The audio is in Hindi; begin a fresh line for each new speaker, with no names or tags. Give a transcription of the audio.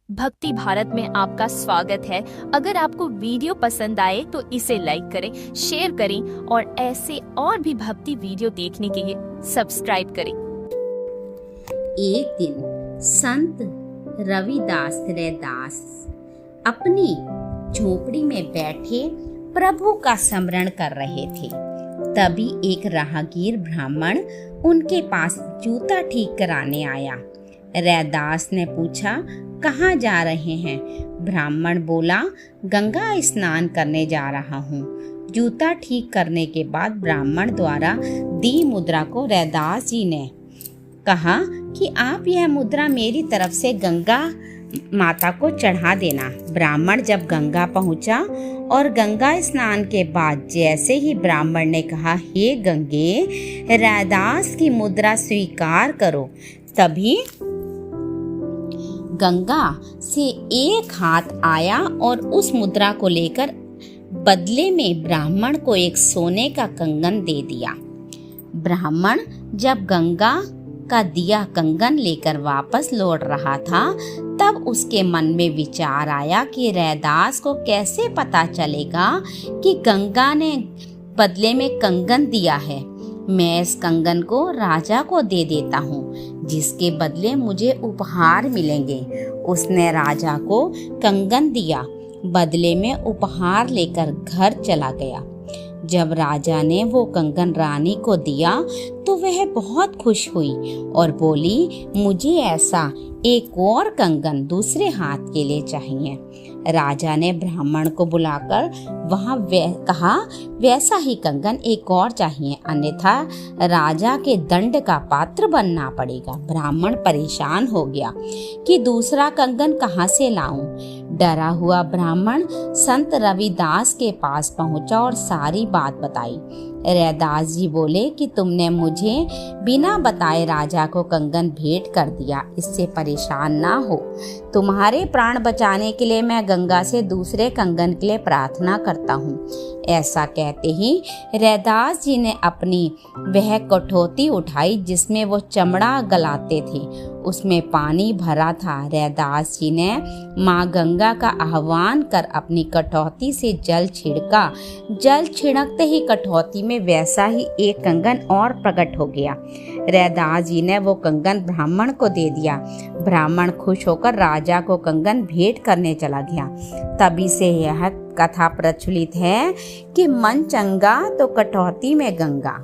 भक्ति भारत में आपका स्वागत है। अगर आपको वीडियो पसंद आए तो इसे लाइक करें, शेयर करें और ऐसे और भी भक्ति वीडियो देखने के लिए सब्सक्राइब करें।
एक दिन संत रविदास रैदास अपनी झोपड़ी में बैठे प्रभु का स्मरण कर रहे थे। तभी एक राहगीर ब्राह्मण उनके पास जूता ठीक कराने आया। रैदास ने पूछा, कहाँ जा रहे हैं? ब्राह्मण बोला, गंगा स्नान करने जा रहा हूँ। जूता ठीक करने के बाद ब्राह्मण द्वारा दी मुद्रा को रैदास जी ने कहा कि आप यह मुद्रा मेरी तरफ से गंगा माता को चढ़ा देना। ब्राह्मण जब गंगा पहुंचा और गंगा स्नान के बाद जैसे ही ब्राह्मण ने कहा, हे गंगे, रैदास की मुद्रा स्वीकार करो, तभी गंगा से एक हाथ आया और उस मुद्रा को लेकर बदले में ब्राह्मण को एक सोने का कंगन दे दिया। ब्राह्मण जब गंगा का दिया कंगन लेकर वापस लौट रहा था, तब उसके मन में विचार आया कि रैदास को कैसे पता चलेगा कि गंगा ने बदले में कंगन दिया है। मैं इस कंगन को राजा को दे देता हूँ, जिसके बदले मुझे उपहार मिलेंगे। उसने राजा को कंगन दिया, बदले में उपहार लेकर घर चला गया। जब राजा ने वो कंगन रानी को दिया तो वह बहुत खुश हुई और बोली, मुझे ऐसा एक और कंगन दूसरे हाथ के लिए चाहिए। राजा ने ब्राह्मण को बुलाकर कहा, वैसा ही कंगन एक और चाहिए, अन्यथा राजा के दंड का पात्र बनना पड़ेगा। ब्राह्मण परेशान हो गया कि दूसरा कंगन कहाँ से लाऊं। डरा हुआ ब्राह्मण संत रविदास के पास पहुंचा और सारी बात बताई। रैदास जी बोले कि तुमने मुझे बिना बताए राजा को कंगन भेंट कर दिया, इससे परेशान ना हो। तुम्हारे प्राण बचाने के लिए मैं गंगा से दूसरे कंगन के लिए प्रार्थना करता हूँ। ऐसा कहते ही रैदास जी ने अपनी वह कठौती उठाई जिसमें वो चमड़ा गलाते थे। उसमें पानी भरा था। रैदास जी ने माँ गंगा का आह्वान कर अपनी कठौती से जल छिड़का। जल छिड़कते ही कठौती में वैसा ही एक कंगन और प्रकट हो गया। रैदास जी ने वो कंगन ब्राह्मण को दे दिया। ब्राह्मण खुश होकर राजा को कंगन भेंट करने चला गया। तभी से यह कथा प्रचलित है कि मन चंगा तो कठौती में गंगा।